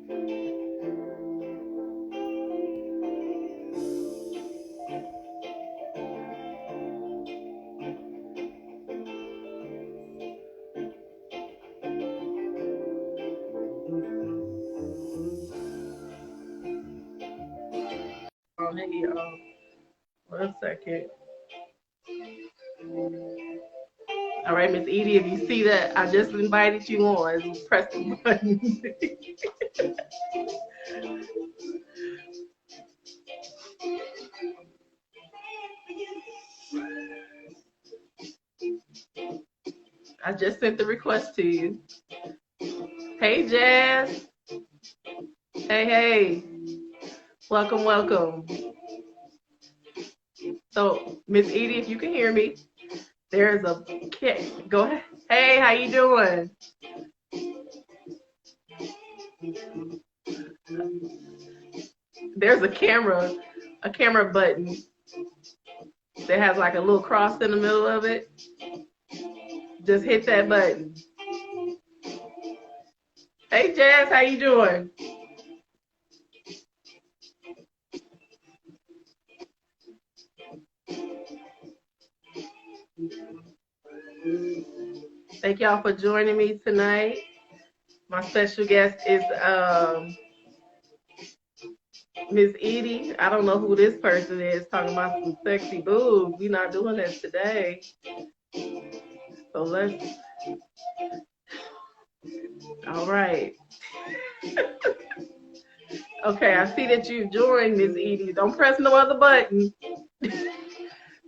Oh, hey, 1 second. All right, Miss Edie, if you see that, I just invited you on. Press the button. I just sent the request to you. Hey, Jazz. Hey, hey. Welcome, welcome. So, Miss Edie, if you can hear me, there's a kid. Go ahead. Hey, how you doing? There's a camera button that has like a little cross in the middle of it. Just hit that button. Hey, Jazz, how you doing? Thank y'all for joining me tonight. My special guest is Miss Edie. I don't know who this person is talking about some sexy boobs. We're not doing this today. So let's, all right. Okay, I see that you've joined, Miss Edie. Don't press no other button.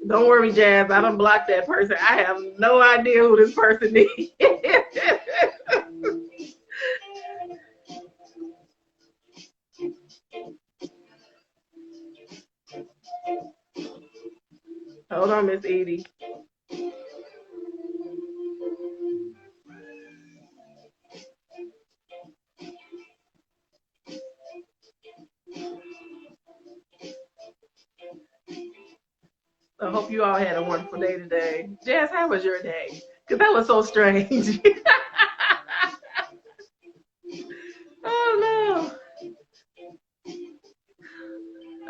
Don't worry, Jazz. I don't block that person. I have no idea who this person is. Hold on, Miss Edie. I hope you all had a wonderful day today. Jazz, how was your day? Because that was so strange. Oh, no.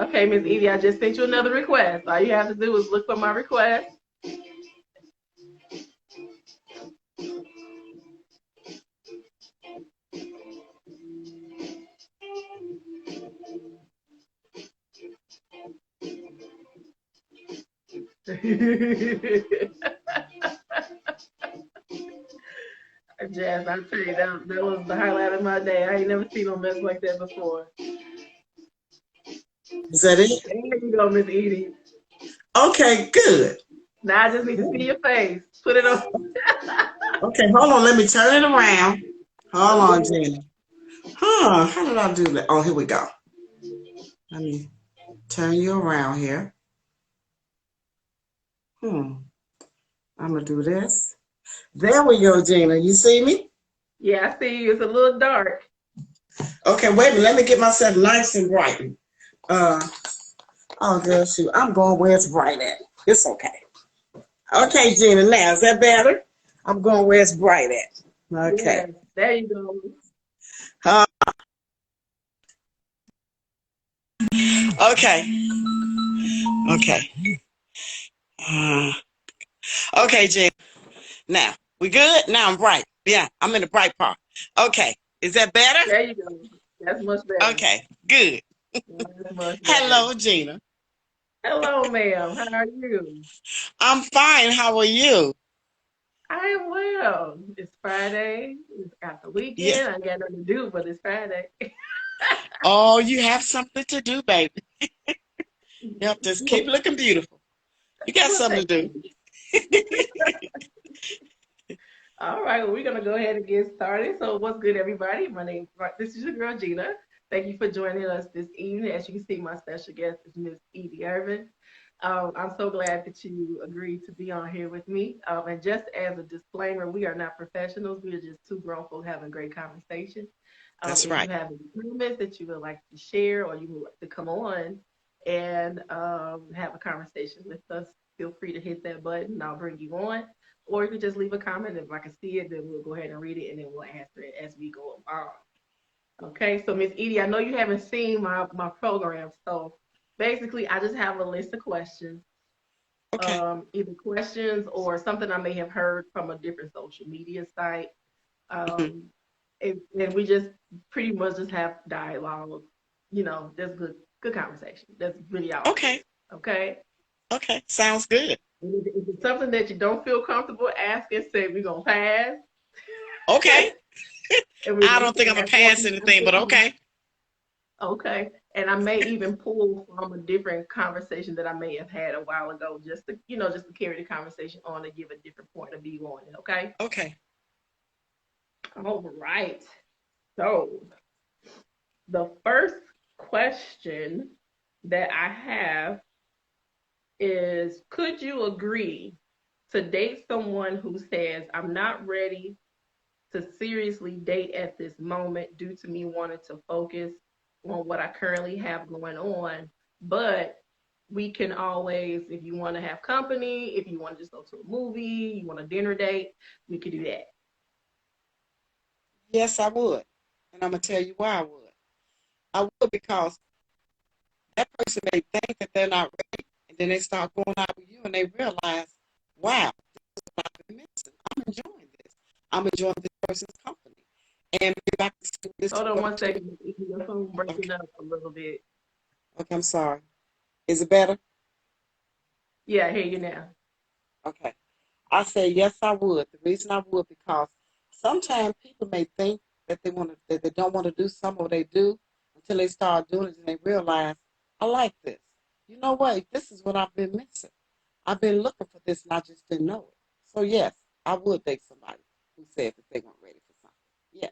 Okay, Miss Edie, I just sent you another request. All you have to do is look for my request. Jazz, I tell you, that was the highlight of my day. I ain't never seen no mess like that before. Is that it? There you go, Miss Edie. Okay, good. Now I just need to see your face. Put it on. Okay, hold on. Let me turn it around. Hold on, Gina. How did I do that? Oh, here we go. Let me turn you around here. I'm going to do this. There we go, Gina. You see me? Yeah, I see you. It's a little dark. Okay, wait a minute. Let me get myself nice and bright. Oh, girl, shoot. I'm going where it's bright at. It's okay. Okay, Gina. Now, is that better? I'm going where it's bright at. Okay. Yes, there you go. Uh, okay. Okay. Uh, okay, Gina. Now, we good? Now I'm bright. Yeah, I'm in the bright part. Okay. Is that better? There you go. That's much better. Okay, good. That's much better. Hello, Gina. Hello, ma'am. How are you? I'm fine. How are you? I am well. It's Friday. It's got the Yeah. weekend. I got nothing to do, but it's Friday. Oh, you have something to do, baby. Yep, just keep looking beautiful. You got Well, something thank to you. do. All right, well, we're gonna go ahead and get started. So, what's good, everybody? This is your girl Gina. Thank you for joining us this evening. As you can see, my special guest is Miss Edie Irvin. I'm so glad that you agreed to be on here with me. And just as a disclaimer, we are not professionals. We are just two grown folks having great conversation. That's If you right. have any comments that you would like to share or you would like to come on and have a conversation with us, feel free to hit that button. I'll bring you on. Or you can just leave a comment. If I can see it, then we'll go ahead and read it and then we'll answer it as we go along. Okay, so Miss Edie, I know you haven't seen my program, so basically I just have a list of questions, Okay. either questions or something I may have heard from a different social media site. Hmm. Um, and we just pretty much just have dialogue, just good conversation. That's really all it Okay. is. Okay. Okay. Sounds good. And if it's something that you don't feel comfortable asking, say we're gonna pass. Okay. And I we don't think can I'm gonna ask more pass people. anything, but okay. Okay. And I may even pull from a different conversation that I may have had a while ago, just to carry the conversation on and give a different point of view on it. Okay. Okay. All right. So the first question that I have is, could you agree to date someone who says, I'm not ready to seriously date at this moment due to me wanting to focus on what I currently have going on? But we can always, if you want to have company, if you want to just go to a movie, you want a dinner date, we could do that. Yes, I would. And I'm gonna tell you why I would. I would because that person may think that they're not ready, and then they start going out with you, and they realize, wow, I've been missing. I'm enjoying this. I'm enjoying this person's company. And if I can see this Hold on girl one too. second. Your phone Okay. breaking up a little bit. Okay. I'm sorry. Is it better? Yeah, I hear you now. Okay. I say yes, I would. The reason I would because sometimes people may think that they don't want to do something or they do until they start doing it and they realize I like this. You know what? This is what I've been missing. I've been looking for this and I just didn't know it. So yes, I would date somebody who said that they weren't ready for something. Yes.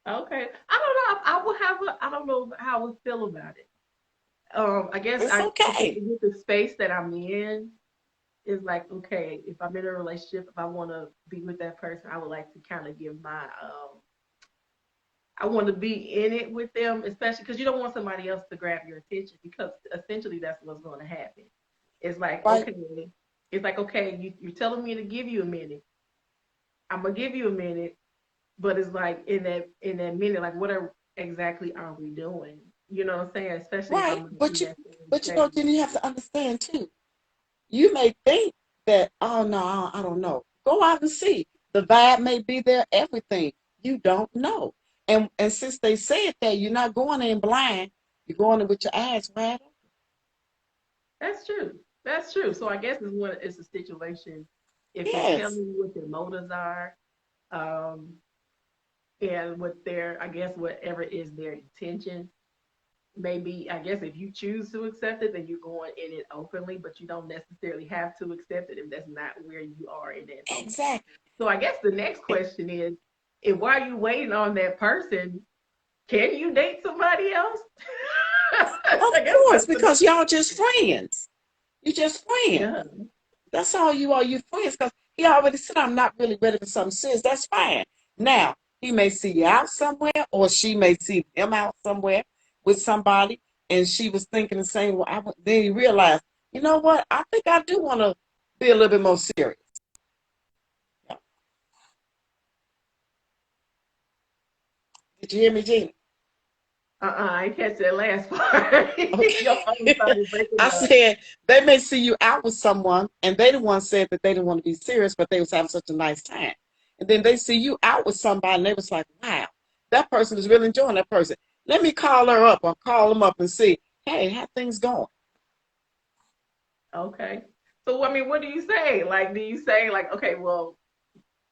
Okay. I don't know. I would have I don't know how I would feel about it. I guess It's okay. with the space that I'm in, is like, okay, if I'm in a relationship, if I want to be with that person, I would like to kind of give I want to be in it with them, especially because you don't want somebody else to grab your attention because essentially that's what's going to happen. It's like, Right? okay, you're telling me to give you a minute. I'm gonna give you a minute, but it's like in that minute, like exactly are we doing? You know what I'm saying? Especially if Right. I'm in But you that same but you know, stage. then you have to understand too. You may think that, oh no, I don't know. Go out and see. The vibe may be there, everything. You don't know. And since they said that, you're not going in blind. You're going in with your eyes wide open. That's true. That's true. So I guess it's a situation if they're telling Yes, you what their motives are, um, and I guess whatever is their intention. Maybe I guess if you choose to accept it, then you're going in it openly, but you don't necessarily have to accept it if that's not where you are in that moment. exactly. So I guess the next question is, if while you waiting on that person, can you date somebody else? Of I guess course, that's the because y'all just friends. You just friends. yeah. That's all you are. You friends. Because he already said, I'm not really ready for something serious. That's fine. Now, he may see you out somewhere, or she may see him out somewhere with somebody, and she was thinking the same. Well, then he realized, you know what? I think I do want to be a little bit more serious. Yeah. Did you hear me, Gina? I didn't catch that last part. Your phone Okay. started breaking I up. said they may see you out with someone, and they the one said that they didn't want to be serious, but they was having such a nice time. And then they see you out with somebody, and they was like, "Wow, that person is really enjoying that person. Let me call her up or call them up and see, hey, how things going." Okay. So I mean, what do you say? Like, do you say like, okay, well,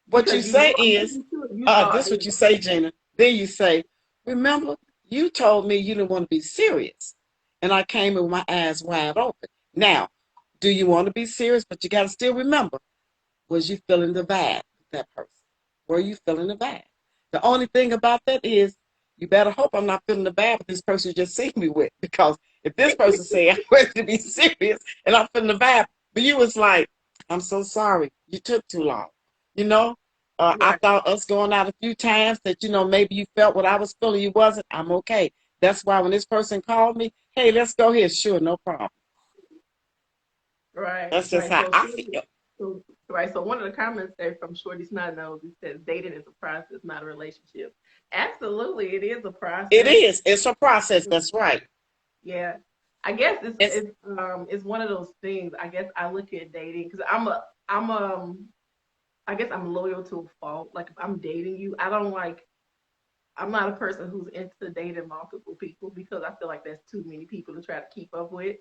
What you because say I'm is, pretty sure you thought this they what you say, Gina. Then you say, remember, you told me you didn't want to be serious. And I came in with my eyes wide open. Now, do you want to be serious? But you got to still remember, was you feeling the vibe with that person? Were you feeling the vibe? The only thing about that is, you better hope I'm not feeling the vibe with this person you just seen me with. Because if this person say I'm ready to be serious and I'm feeling the vibe, but you was like, I'm so sorry, you took too long. You know, I right, thought us going out a few times that, maybe you felt what I was feeling, you wasn't. I'm okay. That's why when this person called me, hey, let's go here. Sure, no problem. right, That's just right. how I feel. So right. So one of the comments there from Shorty Snot Nose, it says dating is a process, not a relationship. Absolutely, it is a It process. is. It's a process. That's right. Yeah, I guess it's It's, it's it's one of those things. I guess I look at dating because I'm I guess I'm loyal to a fault. Like if I'm dating you, I don't like. I'm not a person who's into dating multiple people because I feel like there's too many people to try to keep up with.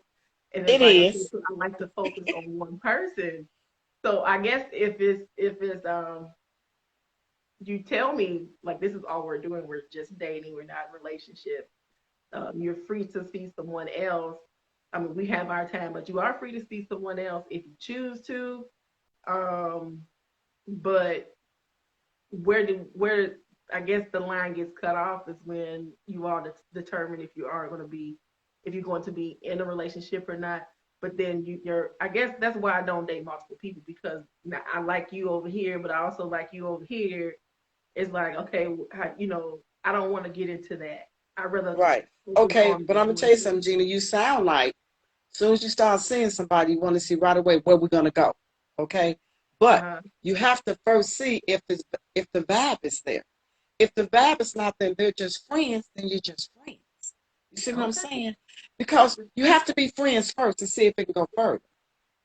And it's it like, okay, is. so I like to focus on one person. So I guess if it's you tell me like this is all we're doing, we're just dating, we're not in a relationship. You're free to see someone else. I mean, we have our time, but you are free to see someone else if you choose to. Um, but where I guess the line gets cut off is when you all determine if you are going to be if you're going to be in a relationship or not. But then you're I guess that's why I don't date multiple people because I like you over here, but I also like you over here. It's like okay, I don't want to get into that. I rather Right. focus Okay, on but the I'm gonna tell one you something, thing. Gina. You sound like as soon as you start seeing somebody, you want to see right away where we're gonna go. Okay, but Uh-huh. you have to first see if the vibe is there. If the vibe is not there, they're just friends, then you're just friends. You see what I'm Okay. saying? Because you have to be friends first to see if it can go further.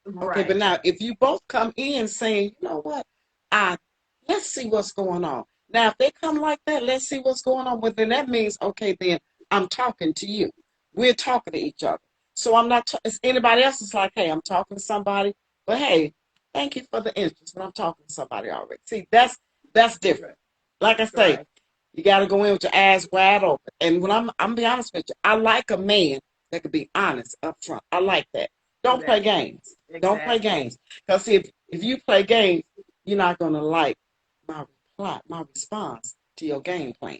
Okay, but Right. now if you both come in saying, you know what, I let's see what's going on. Now, if they come like that, let's see what's going on. Well, then that means, okay, then I'm talking to you. We're talking to each other. So I'm not, it's anybody else is like, hey, I'm talking to somebody, but hey, thank you for the interest, but I'm talking to somebody already. See, that's different. Right. Like I say, Right. you got to go in with your eyes wide open. And when I'm be honest with you, I like a man that could be honest up front. I like that. Don't play Exactly. games. Don't play Exactly. games. Because if you play games, you're not gonna like my my response to your game plan.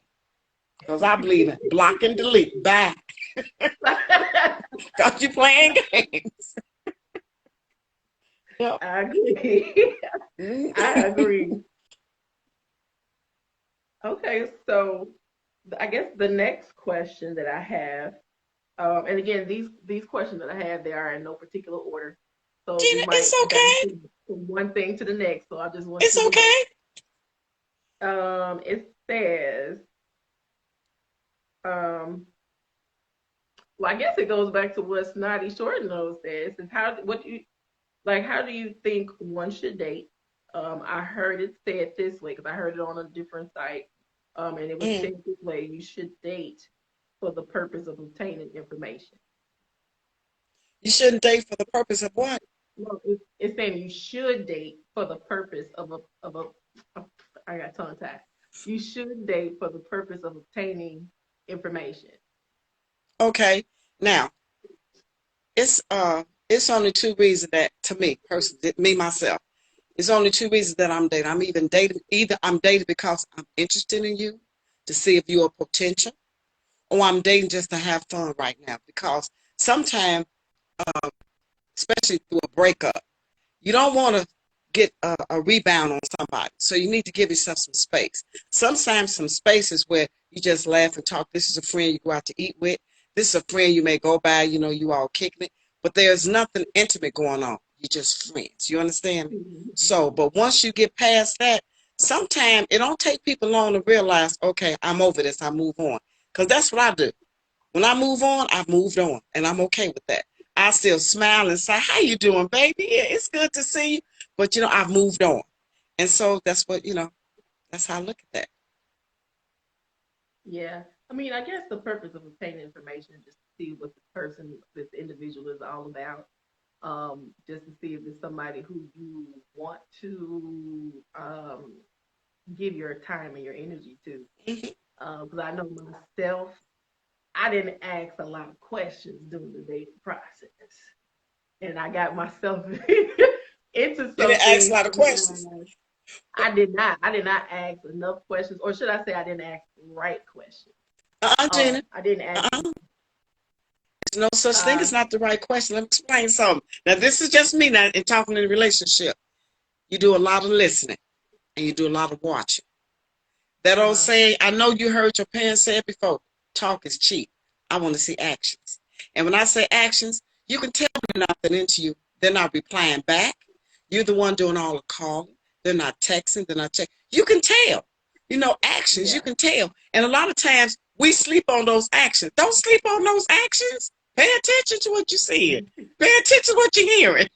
Because I believe in block and delete. Bye. Because you're playing games. Yep. I agree. I agree. Okay, so I guess the next question that I have, and again, these questions that I have, they are in no particular order, so we Gina, it's might bounce okay. from one thing to the next. So I just want It's you to know. okay. It says, um, well, I guess it goes back to what Snotty Short Nose says. Is how do you think one should date? I heard it said this way because I heard it on a different site. And it was Mm. said this way: you should date for the purpose of obtaining information. You shouldn't date for the purpose of what? No, it's saying you should date for the purpose of I got tongue tied. You should date for the purpose of obtaining information. Okay. Now, it's only two reasons that to me personally, me myself. It's only two reasons that I'm dating. I'm even dating either I'm dating because I'm interested in you to see if you're a potential, or I'm dating just to have fun right now. Because sometimes, especially through a breakup, you don't want to get a rebound on somebody. So you need to give yourself some space. Sometimes some spaces where you just laugh and talk. This is a friend you go out to eat with. This is a friend you may go by, you all kicking it. But there's nothing intimate going on. You're just friends. You understand me? Mhm. So, but once you get past that, sometimes it don't take people long to realize, okay, I'm over this. I move on. Because that's what I do. When I move on, I've moved on, and I'm okay with that. I still smile and say, "How you doing, baby? Yeah, it's good to see you." But I've moved on, and so that's what That's how I look at that. Yeah. I mean, I guess the purpose of obtaining information is just to see what this individual is all about. Just to see if it's somebody who you want to give your time and your energy to. Hmm. Because I know myself, I didn't ask a lot of questions during the dating process, and I got myself into You didn't ask a something. lot of questions. I did not ask enough questions, or should I say, I didn't ask the right questions. Gina. I didn't ask. There's no such thing Uh, as not the right question. Let me explain something. Now, this is just me now in talking in a relationship. You do a lot of listening and you do a lot of watching. That old uh, saying, I know you heard your parents say it before, talk is cheap. I want to see actions. And when I say actions, you can tell they're not into you. They're not replying back. You're the one doing all the calling. They're not texting. They're not checking. You can tell. actions. You Yeah. can tell. And a lot of times we sleep on those actions. Don't sleep on those actions. Pay attention to what you're seeing. Pay attention to what you're hearing.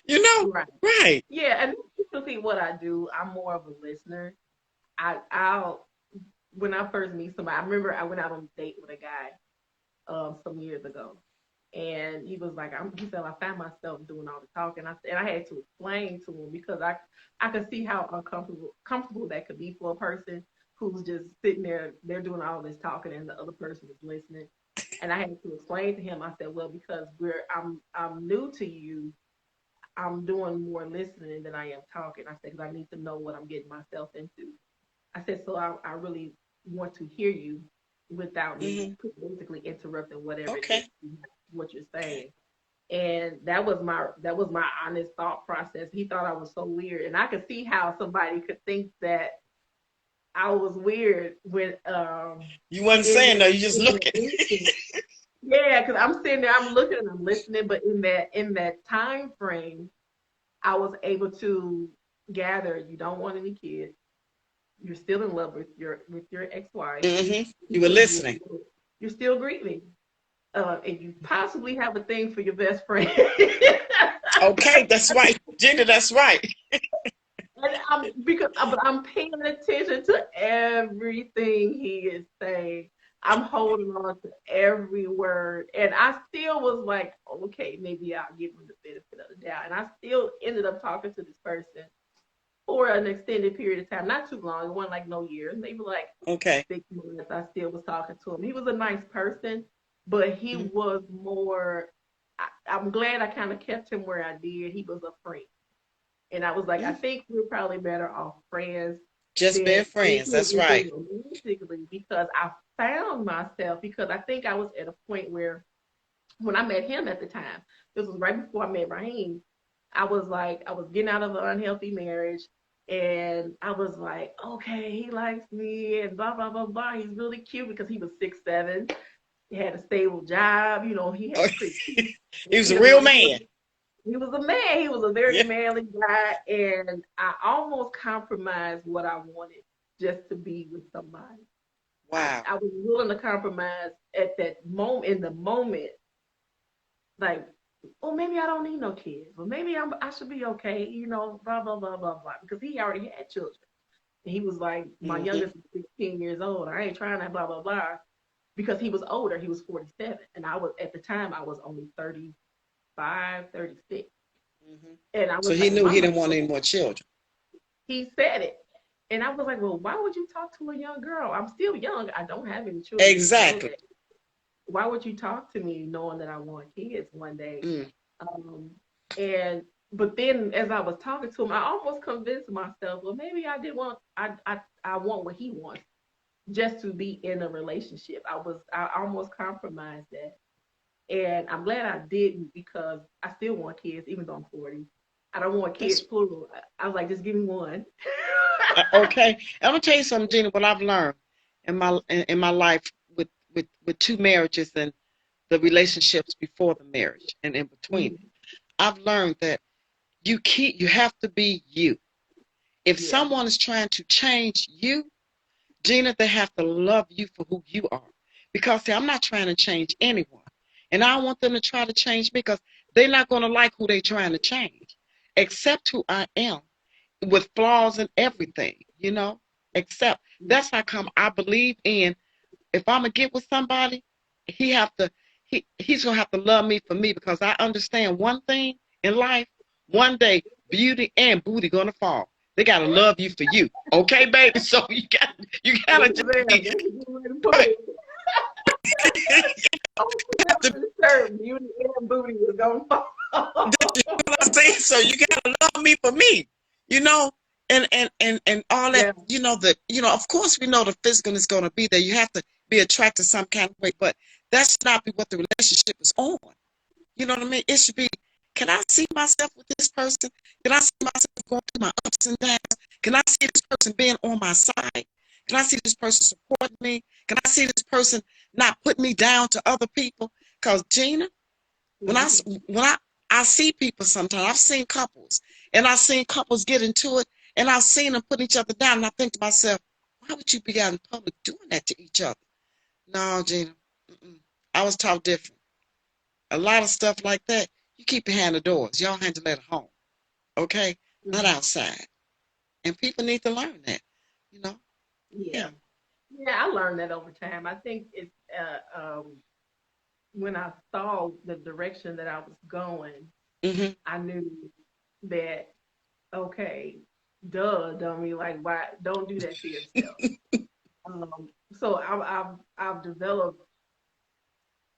You know? Right. Right. Yeah, and typically what I do, I'm more of a listener. I'll when I first meet somebody, I remember I went out on a date with a guy some years ago, and he was like, he said I find myself doing all the talking. And I had to explain to him because I could see how comfortable that could be for a person who's just sitting there, they're doing all this talking, and the other person is listening. And I had to explain to him. I said, well, because I'm new to you, I'm doing more listening than I am talking. I said, because I need to know what I'm getting myself into. I said, so I really want to hear you without me Hmm. basically interrupting whatever it is Okay. what you're saying. And that was my honest thought process. He thought I was so weird, and I could see how somebody could think that I was weird when You wasn't in saying that no, you just in that looking. instant. Yeah, because I'm sitting there, I'm looking and I'm listening, but in that time frame, I was able to gather you don't want any kids. You're still in love with your ex-wife. You were listening. You're still grieving, and you possibly have a thing for your best friend. Okay, that's right. Gina, that's right. And but I'm paying attention to everything he is saying. I'm holding on to every word, and I still was like, okay, maybe I'll give him the benefit of the doubt. And I still ended up talking to this person for an extended period of time, not too long. It wasn't like no years, maybe like Okay. 6 months. I still was talking to him. He was a nice person, but he Mhm. was more. I'm glad I kind of kept him where I did. He was a friend. And I was like, I Mhm. think we're probably better off friends Just than being friends. into That's anything right. romantically because I found myself because I think I was at a point where when I met him at the time, this was right before I met Raheem, I was like, I was getting out of an unhealthy marriage and I was like, okay, he likes me and blah blah blah blah. He's really cute because he was 6'7". He had a stable job, he had Oh, a pretty he was a you real know, man. he was a man. He was a very Yeah. manly guy, and I almost compromised what I wanted just to be with somebody. I, Wow. I was willing to compromise at that moment, in the moment, like, oh, maybe I don't need no kids, or maybe I should be okay, blah blah blah blah blah, because he already had children. And he was like, my Hmm. youngest is 16 years old. I ain't trying to blah blah blah, because he was older. He was 47, and I was at the time I was only 35, 36. Hmm. And I So was he like, well, knew my he mom, didn't want any more children. he said it. And I was like, well, why would you talk to a young girl? I'm still young. I don't have any children. You know Exactly. that. Why would you talk to me knowing that I want kids one day? Mm. Um, and but then as I was talking to him, I almost convinced myself, well, maybe I did want I want what he wants just to be in a relationship. I almost compromised that. And I'm glad I didn't because I still want kids, even though I'm 40. I don't want kids That's plural. I was like, just give me one. okay. I'm gonna tell you something, Gina. What I've learned in my life with two marriages and the relationships before the marriage and in between it, Mhm. I've learned that you have to be you. If Yeah. someone is trying to change you, Gina, they have to love you for who you are. Because see, I'm not trying to change anyone. And I don't want them to try to change me because they're not going to like who they're trying to change, except who I am with flaws and everything, except that's how come I believe in if I'm going to get with somebody, he have to, he's going to have to love me for me because I understand one thing in life, one day beauty and booty going to fall. They got to love you for you. Okay, baby? So you got Yes, to just ma'am. be That's a good way to put it. I'm gonna put that to on the shirt. Beauty and booty is gonna fall. what I'm saying. So you gotta love me for me, you know, and all that, Yeah. of course we know the physical is gonna be there. You have to be attracted some kind of way, but that should not be what the relationship is on. You know what I mean? It should be, can I see myself with this person? Can I see myself going through my ups and downs? Can I see this person being on my side? Can I see this person supporting me? Can I see this person not putting me down to other people? Because Gina, when Mhm. when I see people sometimes, I've seen couples and I've seen couples get into it And I've seen them put each other down, and I think to myself, why would you be out in public doing that to each other? No, Gina, mm-mm. I was taught different. A lot of stuff like that, you keep your hand indoors. Y'all handle that at home, okay? Not Mhm. outside. And people need to learn that, you know? Yeah. Yeah. Yeah, I learned that over time. I think it's when I saw the direction that I was going, Hmm. I knew that okay, duh, dummy, like why don't do that to yourself. So I've developed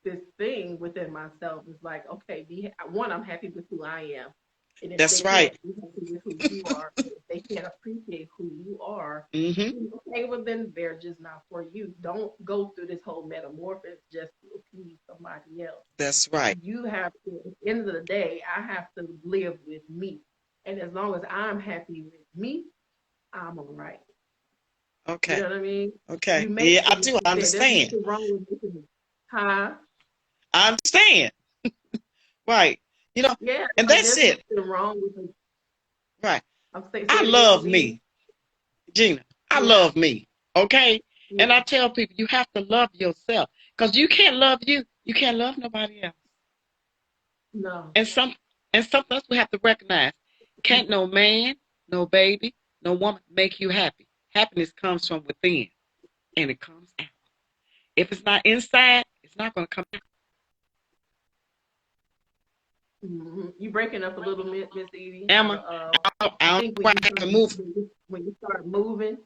this thing within myself. It's like okay, one, I'm happy with who I am, and if That's they right. can't be happy with who you are, if they can't appreciate who you are, Hmm. then okay, well then they're just not for you. Don't go through this whole metamorphosis just to appease somebody else. That's right. You have to, at the end of the day, I have to live with me. And as long as I'm happy with me, I'm all right. You Okay. know what I mean? Okay. You make Yeah, I like do. you I said, there's understand. nothing wrong with making huh? I understand. Right. You know, Yeah, and like that's there's it. nothing wrong with it. Right. I'm saying say I it again, love Gina. me, Gina. I Yeah, love me. Okay. And yeah. I tell people you have to love yourself because you can't love you. You can't love nobody else. No. And something else we have to recognize. Can't no man, no baby, no woman make you happy. Happiness comes from within and it comes out. If it's not inside, it's not going to come out. You breaking up a little bit, Miss Edie. Emma, I I don't think know why I have to move. when you start moving,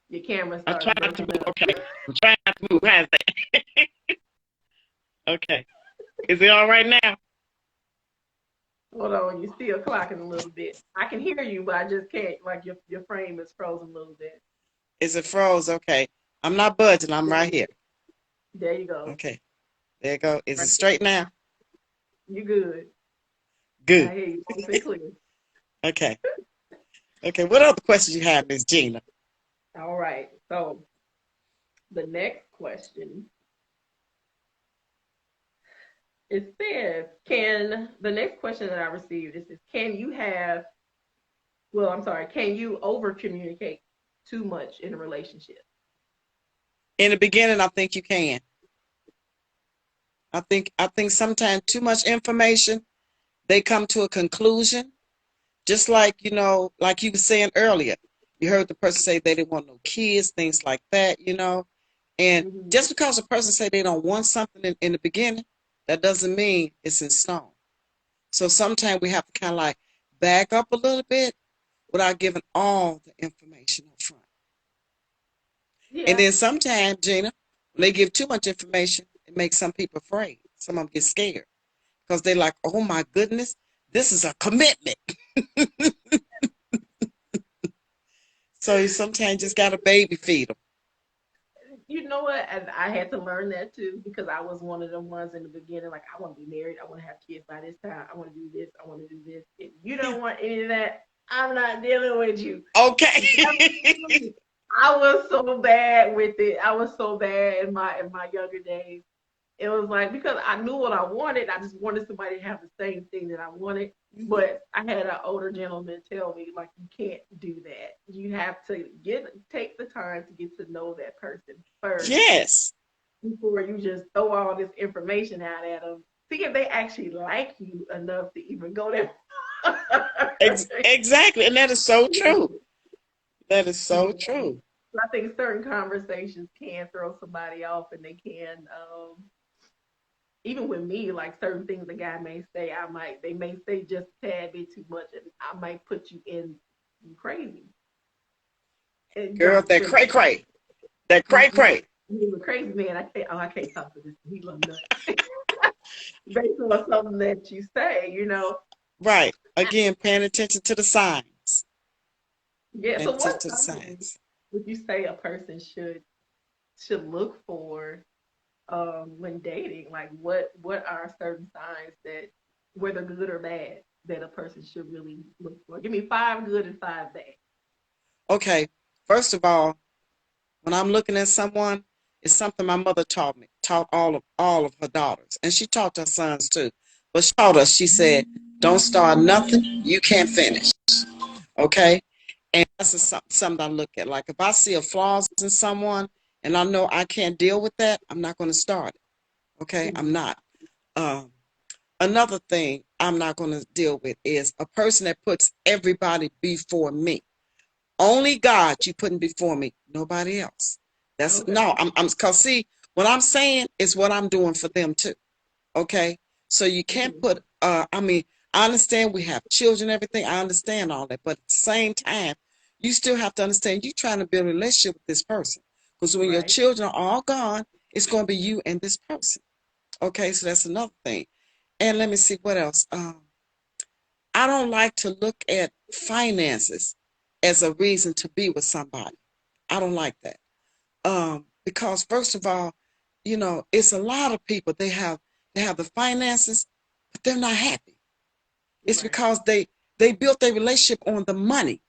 your camera I'm starts trying not to breaking move. up. Okay. I'm trying not to move. How's that? Okay. Is it all right now? Hold on, you're still clocking a little bit. I can hear you, but I just can't. Like your frame is frozen a little bit. Is it froze? Okay. I'm not budging. I'm There right you here. go. There you go. Okay. There you go. Is it Right straight there. now? You good. I Good. hear you nice and clear. Okay. Okay. What other questions you have, Miss Gina? All right. So the next question, it says, can the next question that I received is can you have well, I'm sorry, can you over communicate too much in a relationship? In the beginning, I think you can. I think sometimes too much information, they come to a conclusion. Just like, like you were saying earlier, you heard the person say they didn't want no kids, things like that. And Mm-hmm. just because a person say they don't want something in the beginning, that doesn't mean it's in stone. So sometimes we have to kind of like back up a little bit without giving all the information up front. And Yeah. then sometimes, Gina, when they give too much information, it makes some people afraid. Some of them get scared because they're like, oh my goodness, this is a commitment. So you sometimes just got to baby feed them. You know what? And I had to learn that too because I was one of the ones in the beginning. Like, I want to be married. I want to have kids by this time. I want to do this. I want to do this. If you Yeah. don't want any of that, I'm not dealing with you. Okay. I was so bad with it. I was so bad in my younger days. It was like because I knew what I wanted. I just wanted somebody to have the same thing that I wanted. Mhm. But I had an older gentleman tell me like you can't do that. You have to take the time to get to know that person first Yes. before you just throw all this information out at them. See if they actually like you enough to even go there. Exactly. And that is so true. That is so Yeah. true. I think certain conversations can throw somebody off, and they can even with me, like certain things the guy may say, they may say just a tad bit too much, and I might put you in crazy. And Girl, not that with cray cray. That cray you cray. you a crazy man. I can't talk to this. He love nuts based on something that you say. Right. Again, paying attention to the signs. Yeah. Paying So attention what to the signs signs. would you say a person should look for when dating? Like what are certain signs that whether good or bad that a person should really look for? Give me five good and five bad. Okay. First of all, when I'm looking at someone, it's something my mother taught me, taught all of her daughters. And she taught her sons too. But she taught us, she said, don't start nothing you can't finish. Okay? And that's something I look at. Like if I see a flaws in someone and I know I can't deal with that, I'm not going to start it. Okay, I'm Mhm. not. Um, Another thing I'm not going to deal with is a person that puts everybody before me. Only God you putting before me, nobody else. That's Okay. no, cause see, what I'm saying is what I'm doing for them too. Okay. So you can't Mhm. put I mean, I understand we have children, everything. I understand all that, but at the same time, you still have to understand you're trying to build a relationship with this person. Because when your Right. children are all gone, it's going to be you and this person. Okay, so that's another thing. And let me see what else. I don't like to look at finances as a reason to be with somebody. I don't like that. Because first of all, it's a lot of people they have the finances, but they're not happy. It's Right. because they built their relationship on the money,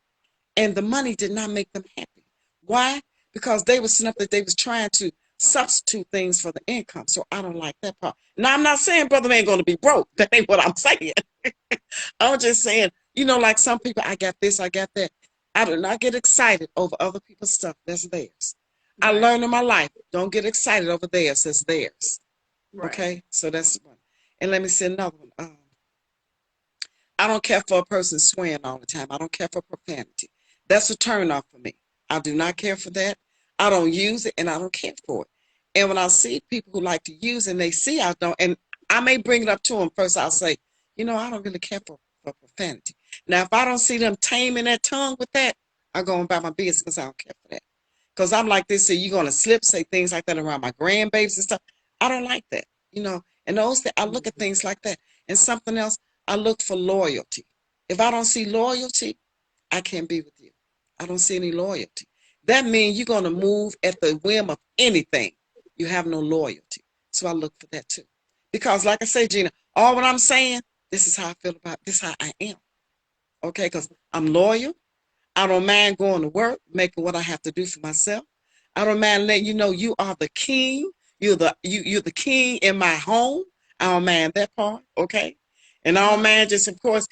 and the money did not make them happy. Why? Because they was sitting up that they was trying to substitute things for the income. So I don't like that part. Now I'm not saying brother ain't gonna be broke. That ain't what I'm saying. I'm just saying, like some people, I got this, I got that. I do not get excited over other people's stuff. That's theirs. I Right. learned in my life, don't get excited over theirs. That's theirs. Right. Okay? So that's one. And let me say another one. I don't care for a person swearing all the time. I don't care for profanity. That's a turn off for me. I do not care for that. I don't use it and I don't care for it. And when I see people who like to use it and they see I don't, and I may bring it up to them first, I'll say, I don't really care for profanity. Now, if I don't see them taming that tongue with that, I go about my business because I don't care for that. Because I'm like this, so you're going to slip, say things like that around my grandbabies and stuff. I don't like that, And those, I look at Mhm. things like that. And something else, I look for loyalty. If I don't see loyalty, I can't be with you. I don't see any loyalty. That means you're going to move at the whim of anything. You have no loyalty. So I look for that too. Because, like I say, Gina, all what I'm saying, this is how I feel about this, how I am. Okay? Because I'm loyal. I don't mind going to work, making what I have to do for myself. I don't mind letting you know you are the king. You're the king in my home. I don't mind that part, okay? And I don't Uh-huh. mind just, of course,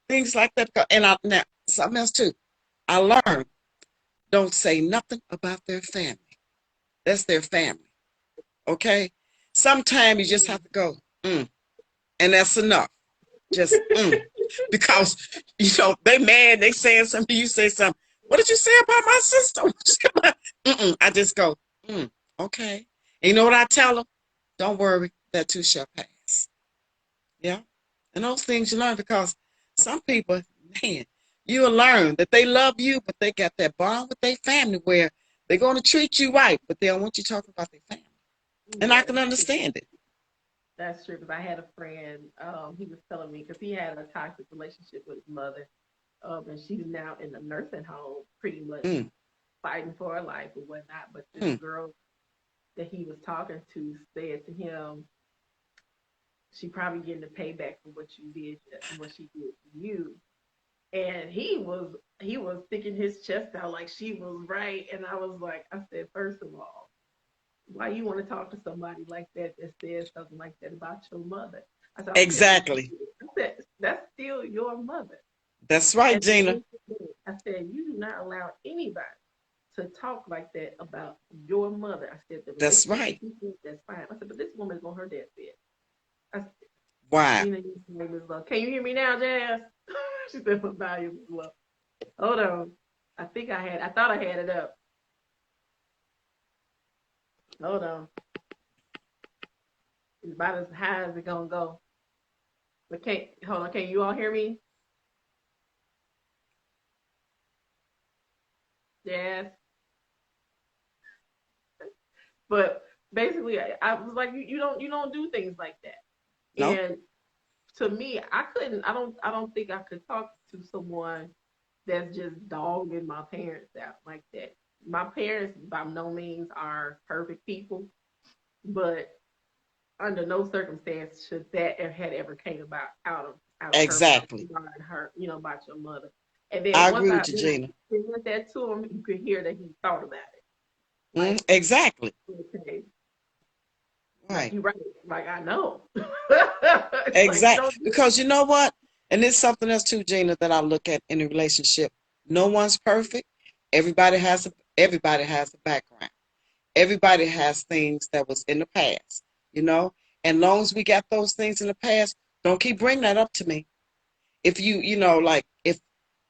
things like that. And now something else too. I learned don't say nothing about their family. That's their family, okay? Sometimes you just have to go, and that's enough. Just because they mad, they saying something, you say something. What did you say about my sister? I just go, okay. And you know what I tell them? Don't worry, that too shall pass. Yeah. And those things you learn because some people, man, you'll learn that they love you, but they got that bond with their family where they're going to treat you right, but they don't want you talking about their family. And I Yeah, can understand it. that's true. Because I had a friend, he was telling me because he had a toxic relationship with his mother, and she's now in a nursing home, pretty much Mm, fighting for her life or whatnot. But this mm, girl that he was talking to said to him, "She probably getting a payback for what you did, what she did to you." And he was sticking his chest out like she was right. And I was like, I said, first of all, why you want to talk to somebody like that says something like that about your mother? I said, I don't care what she exactly. did. I said, that's still your mother. That's right, And Gina. I said, you do not allow anybody to talk like that about your mother. I said, the That's relationship right. that you think that's fine. I said, but this woman is on her deathbed. I said, Wow. Gina, your volume is low. Can you hear me now, Jazz? She said, my volume is low. Hold on. I thought I had it up. Hold on. It's about as high as it's gonna go. But can't hold on, can you all hear me? Yes. But basically I was like, you don't do things like that. No, And to me, I don't think I could talk to someone that's just dogging my parents out like that. My parents by no means are perfect people, but under no circumstance should that had ever came out of her mouth exactly. regarding her, about your mother. And then I once agree I with you, when I Gina. presented that to him, you could hear that he thought about it. Like, Exactly. okay, like Right. you right, like I know. It's like you Exactly. don't do Because you know what? And there's something else too, Gina, that I look at in a relationship. No one's perfect. Everybody has everybody has a background. Everybody has things that was in the past, you know. And long as we got those things in the past, don't keep bringing that up to me. If you know, like if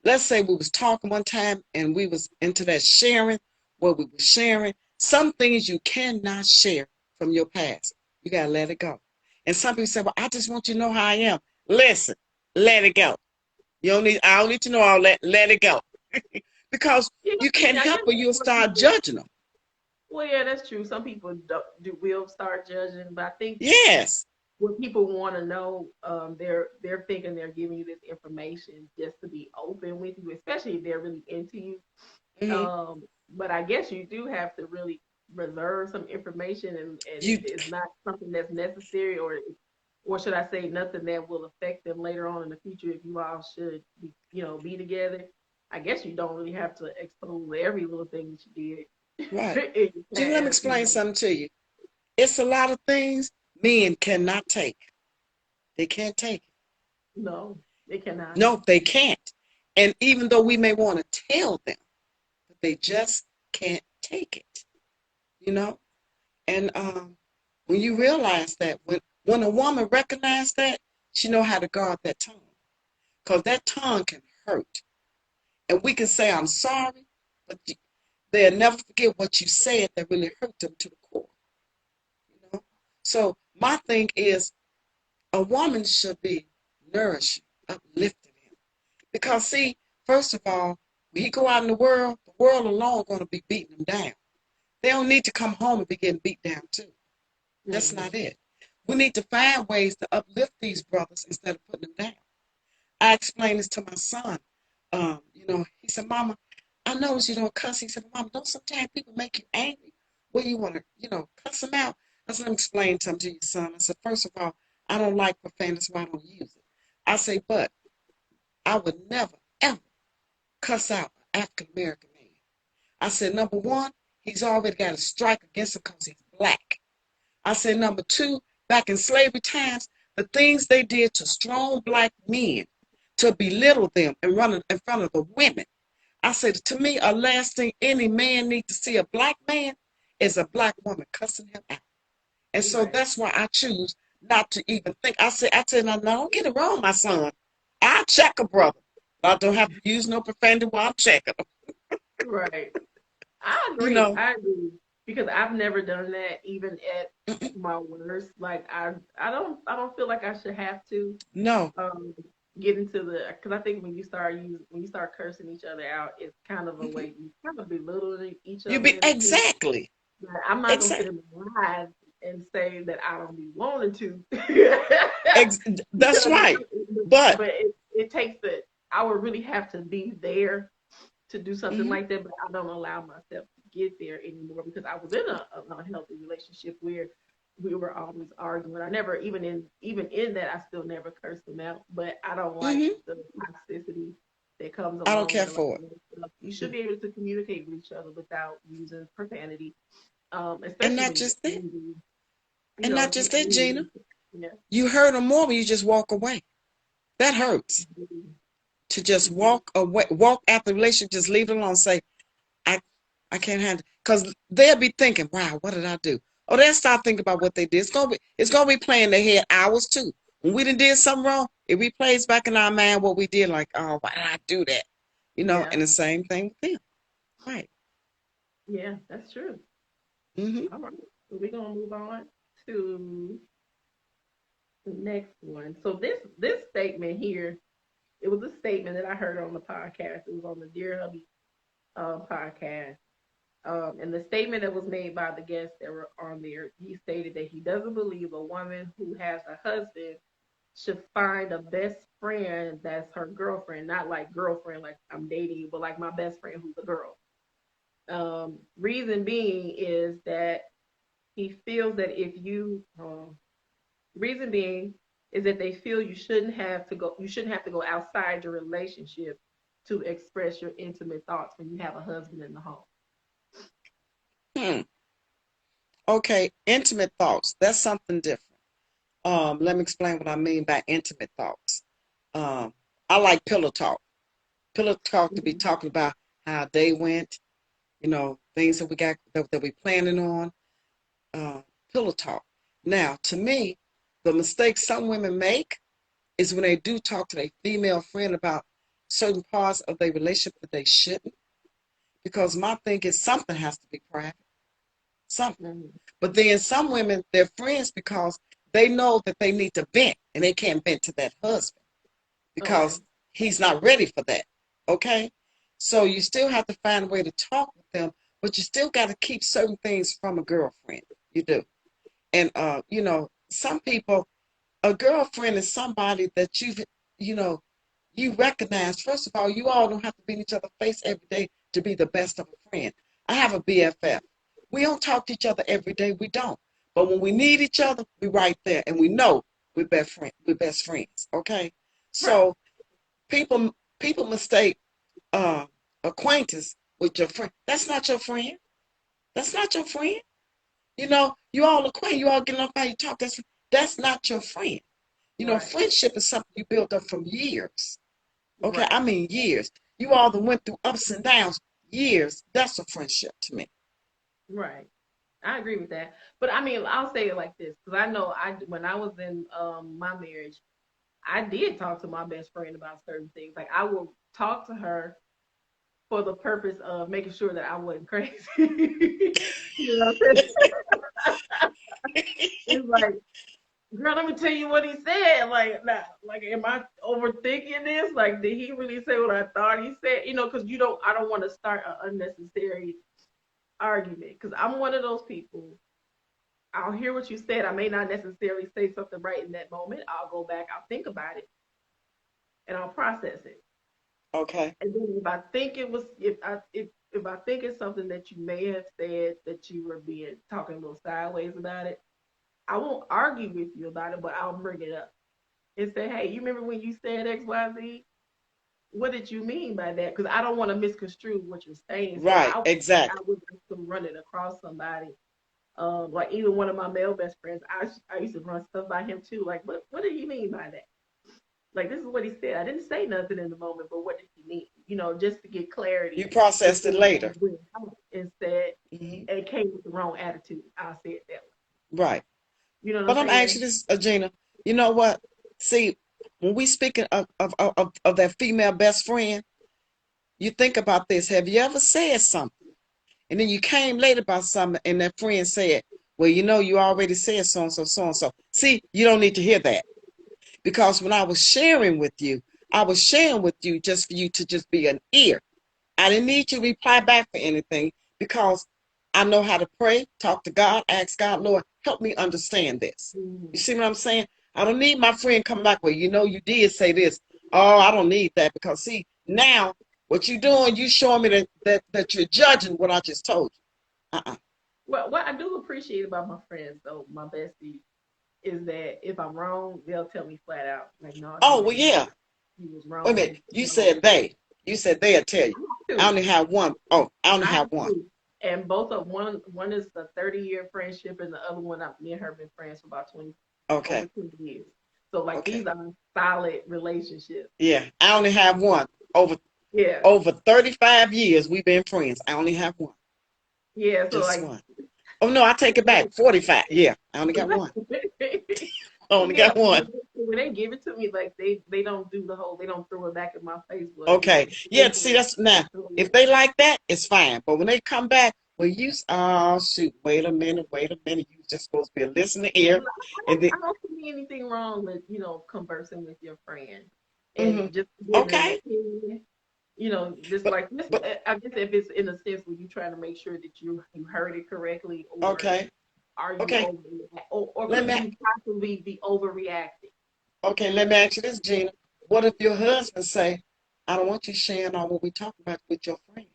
let's say we was talking one time and we was into that sharing, what we were sharing, some things you cannot share from your past. You gotta let it go. And some people say, well, I just want you to know how I am. Listen, let it go. I don't need to know all that. Let it go. Because Yeah, you can't I help guess but that's you'll what start people. judging them. Well, yeah, that's true. Some people will start judging, but I think Yes. what people want to know, they're thinking they're giving you this information just to be open with you, especially if they're really into you. Hmm. But I guess you do have to really reserve some information, and if You it's not something that's necessary, or should I say, nothing that will affect them later on in the future, if you all should be, be together. I guess you don't really have to expose every little thing that you right. did in your Gina, let me past. explain something to you. It's a lot of things men cannot take. They can't take it. No, they cannot. No, they can't. And even though we may want to tell them, but they just can't take it, you know? And when you realize that, when a woman recognizes that, she know how to guard that tongue. Because that tongue can hurt. And we can say, I'm sorry, but they'll never forget what you said that really hurt them to the core, you know? So my thing is, a woman should be nourishing, uplifting him. Because see, first of all, when he go out in the world alone going to be beating him down. They don't need to come home and be getting beat down too. That's Mm-hmm. not it. We need to find ways to uplift these brothers instead of putting them down. I explained this to my son. He said, Mama, I notice you don't cuss. He said, Mama, don't sometimes people make you angry? Well, you want to, cuss them out. I said, let me explain something to you, son. I said, first of all, I don't like profanity, so I don't use it. I say, but I would never, ever cuss out an African American man. I said, number one, he's already got a strike against him because he's black. I said, number two, back in slavery times, the things they did to strong black men to belittle them and run in front of the women. I said, to me, a last thing any man needs to see a black man is a black woman cussing him out. And so Right. that's why I choose not to even think. I said, no, don't get it wrong, my son. I'll check a brother. I don't have to use no profanity while I'm checking them. Right. I You agree. know, I agree because I've never done that, even at my worst. Like I don't feel like I should have to no, um get into the, because I think when you start cursing each other out, it's kind of a mhm. way you kind of belittling each You other be in a sense. exactly, But I'm not gonna sit exactly, in my live and say that I don't be wanting to, ex- that's because right. But it takes the, I would really have to be there to do something mhm, like that, but I don't allow myself to get there anymore because I was in a unhealthy relationship where we were always arguing. I never, even in that, I still never cursed them out. But I don't like mhm, the toxicity that comes I don't along care with a lot for of it. that stuff. You should Mhm. be able to communicate with each other without using profanity, And especially not when you're just that, angry. and not If you're just that, Gina. angry, yeah. You hurt them more when you just walk away. That hurts. To just Mm-hmm. walk away, walk out the relationship, just leave it alone. Say, I, I can't handle it. Because they'll be thinking, wow, what did I do? Or they'll start thinking about what they did. It's gonna be playing in their head hours too. When we done did something wrong, it replays back in our mind what we did, like, oh, why did I do that? Yeah, And the same thing with them. Right. yeah, that's true. Mm-hmm. All right, so we're gonna move on to the next one. So this statement here, it was a statement that I heard on the podcast. It was on the Dear Hubby podcast. And the statement that was made by the guests that were on there, he stated that he doesn't believe a woman who has a husband should find a best friend that's her girlfriend, not like girlfriend, like I'm dating you, but like my best friend who's a girl. Reason being is that he feels that if you reason being is that they feel you shouldn't have to go outside your relationship to express your intimate thoughts when you have a husband in the home. Hmm. Okay, intimate thoughts. That's something different. Let me explain what I mean by intimate thoughts. Um, I like pillow talk. Pillow talk to be Mhm. talking about how they went, things that we got that we planning on. Uh, Pillow talk. Now, to me, the mistake some women make is when they do talk to their female friend about certain parts of their relationship that they shouldn't. Because my thing is something has to be private, something. Mhm. But then some women, they're friends because they know that they need to vent and they can't vent to that husband Okay. because he's not ready for that. Okay? So you still have to find a way to talk with them, but you still got to keep certain things from a girlfriend. You do. And some people, a girlfriend is somebody that you know, you recognize. First of all, you all don't have to be in each other's face every day to be the best of a friend. I have a BFF. We don't talk to each other every day. We don't. But when we need each other, we're right there, and we know we're best friend. We're best friends. Okay. Right. So people mistake uh, acquaintance with your friend. That's not your friend. That's not your friend. You all acquaint. You all getting off how you talk. That's not your friend. Right. Friendship is something you build up from years. Okay, I Right. mean years. You all that went through ups and downs, years. That's a friendship to me. Right. I agree with that. But I mean, I'll say it like this because I know when I was in my marriage, I did talk to my best friend about certain things. Like I will talk to her for the purpose of making sure that I wasn't crazy. You know what I'm saying? It's like, girl, let me tell you what he said. Like, nah, like, am I overthinking this? Like, did he really say what I thought he said? Because I don't want to start an unnecessary argument. Because I'm one of those people. I'll hear what you said. I may not necessarily say something right in that moment. I'll go back. I'll think about it, and I'll process it. Okay. And then if I think it was, if I think it's something that you may have said that you were being talking a little sideways about it, I won't argue with you about it, but I'll bring it up and say, hey, you remember when you said X, Y, Z? What did you mean by that? Because I don't want to misconstrue what you're saying. So Right. I Exactly. would just to run it across somebody. Like even one of my male best friends, I used to run stuff by him too. Like, what do you mean by that? Like, this is what he said. I didn't say nothing in the moment, but what did he mean? Just to get You clarity processed it before I later. went out and said Hmm. it came with the wrong attitude. I'll say it that way. Right. You know what I'm But I'm saying? asking this, Gina. You know what? See, when we speaking of that female best friend, you think about this. Have you ever said something? And then you came late about something, and that friend said, well, you already said so and so, so and so. See, you don't need to hear that. Because when I was sharing with you, I was sharing with you just for you to just be an ear. I didn't need you to reply back for anything because I know how to pray, talk to God, ask God, Lord, help me understand this. You Mm-hmm. see what I'm saying? I don't need my friend coming back, well, you did say this. Oh, I don't need that because see, now what you're doing, you showing me that you're judging what I just told you. Uh-uh. Well, what I do appreciate about my friends, though, my besties, is that if I'm wrong, they'll tell me flat out, like, no, Oh, Gina, well, yeah. you was Wait a minute. wrong. You said they. You said they'll tell you. I have I two. only have one. Oh, I only I have have one. two. And both of one is a 30-year friendship, and the other one, me and her been friends for about 20, over Okay. 20 years. So like Okay. these are solid relationships. Yeah. I only have one. Over Yeah, over 35 years we've been friends. I only have one. yeah. So Just like, one. Oh no, I take it back. 45. Yeah. I only got one. I only yeah. got one. When they give it to me, like they don't do the whole, they don't throw it back in my face, but Okay. they Yeah, see say, that's now. absolutely. If they like that, it's fine. But when they come back, well you oh shoot, wait a minute. You just supposed to be a listening ear. And then I don't see anything wrong with conversing with your friend and hmm just getting an okay. opinion. Just But like this. but I guess if it's in a sense where you're trying to make sure that you heard it correctly, or okay. are you Okay. over, or Let could me you possibly be overreacting? Okay, let me ask you this, Gina. What if your husband say, I don't want you sharing all what we talk about with your friend?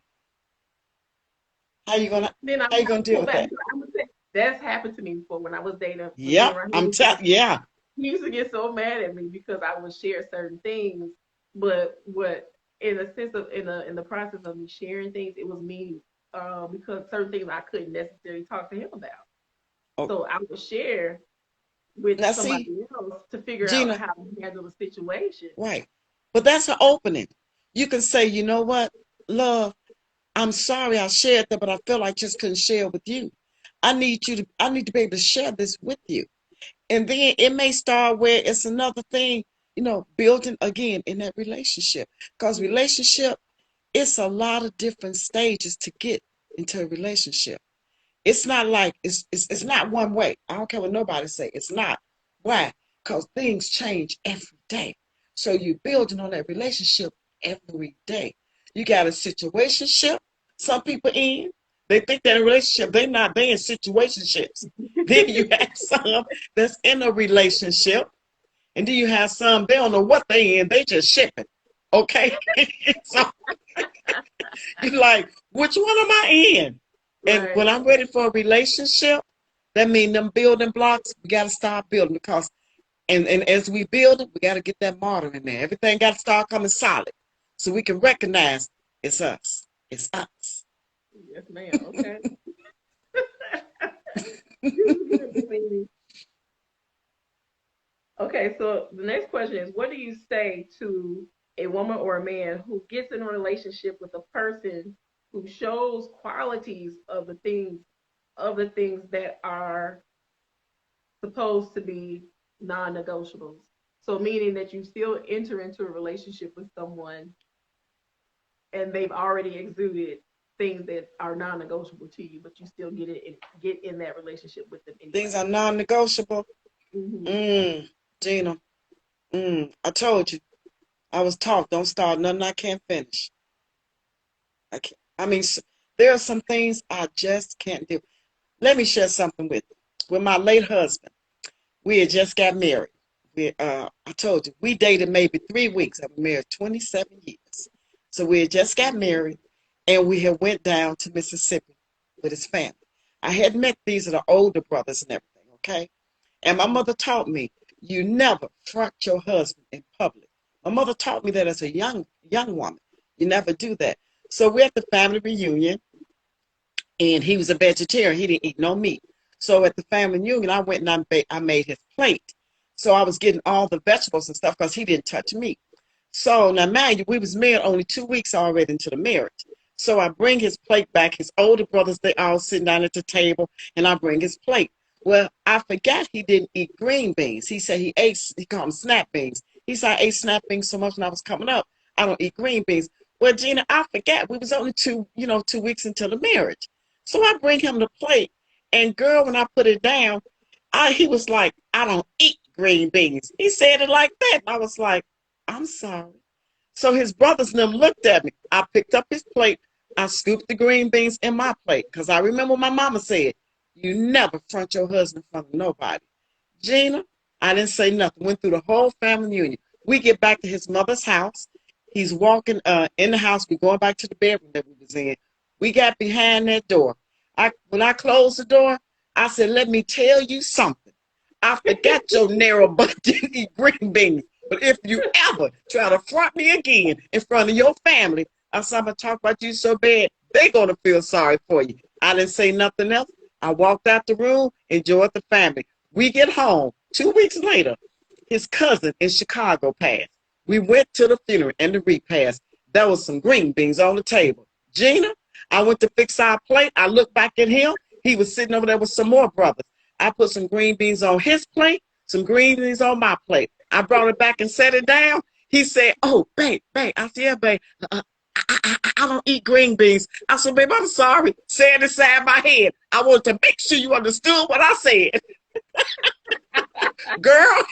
How you gonna Then I how you have gonna to deal pull with back. that? Because I would say that's happened to me before when I was dating, being Yep, around I'm him. telling yeah. He used to get so mad at me because I would share certain things, but what in a sense of in the process of me sharing things, it was me because certain things I couldn't necessarily talk to him about. Oh, So I would share with now see, somebody else to figure out Gina, how to handle the situation. right. But that's an opening. You can say, you know what, love, I'm sorry I shared that, but I feel I just couldn't share with you. I need to be able to share this with you. And then it may start where it's another thing, building again in that relationship. Because relationship, it's a lot of different stages to get into a relationship. It's not like it's not one way. I don't care what nobody say. It's not. Why? Because things change every day. So you're building on that relationship every day. You got a situationship. Some people in. They think that a relationship, they in situationships. Then you have some that's in a relationship. And then you have some, they don't know what they in, they just shipping. Okay? So you're like, which one am I in? And Right. when I'm ready for a relationship, that means them building blocks, we got to start building because, and as we build it, we got to get that mortar in there. Everything got to start coming solid so we can recognize it's us. It's us. Yes, ma'am. Okay. This is good, Miss Amy. Okay, so the next question is, what do you say to a woman or a man who gets in a relationship with a person who shows qualities of the things that are supposed to be non-negotiables? So meaning that you still enter into a relationship with someone and they've already exuded things that are non-negotiable to you, but you still get in that relationship with them Things anyway. are non-negotiable. Hmm. Mm, Gina. I told you. I was taught don't start nothing I can't finish. I can't. I mean, there are some things I just can't do. Let me share something with you. With my late husband, we had just got married. I told you, we dated maybe 3 weeks. I've been married 27 years. So we had just got married, and we had went down to Mississippi with his family. I had met these are the older brothers and everything, okay? And my Hmm. mother taught me, you never front your husband in public. My mother taught me that as a young woman. You never do that. So we're at the family reunion, and he was a vegetarian. He didn't eat no meat. So at the family reunion, I went and I made his plate. So I was getting all the vegetables and stuff because he didn't touch meat. So now, mind you, we was married only 2 weeks already into the marriage. So I bring his plate back. His older brothers, they all sitting down at the table, and I bring his plate. Well, I forgot he didn't eat green beans. He said he called them snap beans. He said I ate snap beans so much when I was coming up. I don't eat green beans. Well, Gina, I forgot. We was only 2 weeks into the marriage. So I bring him the plate, and girl, when I put it down, he was like, I don't eat green beans. He said it like that. And I was like, I'm sorry. So his brothers and them looked at me. I picked up his plate. I scooped the green beans in my plate because I remember my mama said, you never front your husband in front of nobody. Gina, I didn't say nothing. Went through the whole family reunion. We get back to his mother's house. He's walking in the house. We're going back to the bedroom that we was in. We got behind that door. When I closed the door, I said, let me tell you something. I forgot your narrow butt didn't eat green beans. But if you ever try to front me again in front of your family, I said, I'm going to talk about you so bad, they're going to feel sorry for you. I didn't say nothing else. I walked out the room, enjoyed the family. We get home. 2 weeks later, his cousin in Chicago passed. We went to the funeral and the repast. There was some green beans on the table. Gina, I went to fix our plate. I looked back at him. He was sitting over there with some more brothers. I put some green beans on his plate, some green beans on my plate. I brought it back and set it down. He said, oh, babe, babe. I said, yeah, babe. I don't eat green beans. I said, babe, I'm sorry. Say it inside my head. I wanted to make sure you understood what I said. Girl,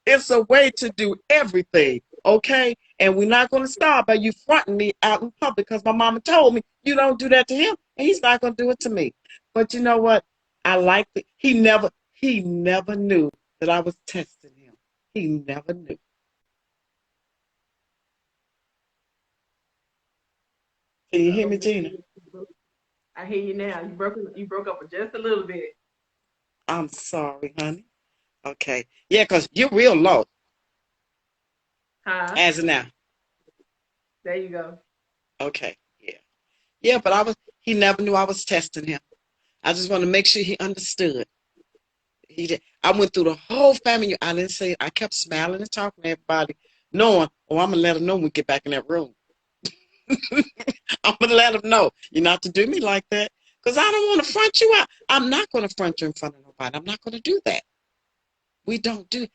it's a way to do everything, okay? And we're not going to start by you fronting me out in public because my mama told me you don't do that to him, and he's not going to do it to me. But you know what? I like it. He never knew that I was testing him. He never knew. Can you hear Oh, me, Gina? I hear you now. You broke up for just a little bit. I'm sorry, honey. Okay. Yeah, because you're real low Huh? as of now. There you go. Okay. Yeah. Yeah, but he never knew I was testing him. I just want to make sure he understood. He did. I went through the whole family. I didn't say, I kept smiling and talking to everybody, knowing, oh, I'm going to let him know when we get back in that room. I'm gonna let them know you're not to do me like that because I don't want to front you out. I'm not going to front you in front of nobody. I'm not going to do that. We don't do,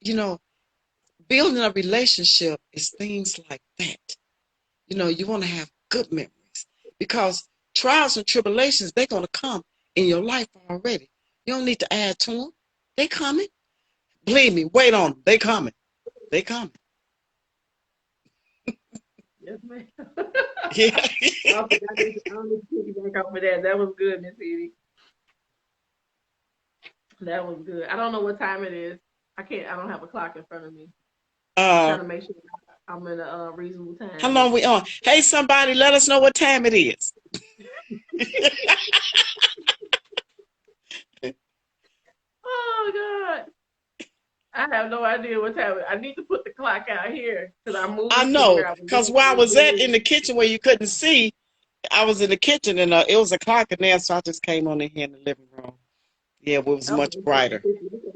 you know, building a relationship is things like that. You want to have good memories because trials and tribulations, they're going to come in your life already. You don't need to add to them. They coming. Believe me, wait on them. They coming. They coming. Yes, ma'am. Yeah. I don't think I don't need to piggyback off of that. That was good, Miss Edie. That was good. I don't know what time it is. I can't. I don't have a clock in front of me. I'm uh, trying to make sure I'm in a reasonable how time, long but we on? Hey, somebody, let us know what time it is. oh God, I have no idea what time. I need to put the clock out here because I'm I moving to know, where I was because going where I to was at bed. in the kitchen where you couldn't see, I was in the kitchen and it was a clock in there, so I just came on in here in the living room. Yeah, it was Oh, much brighter.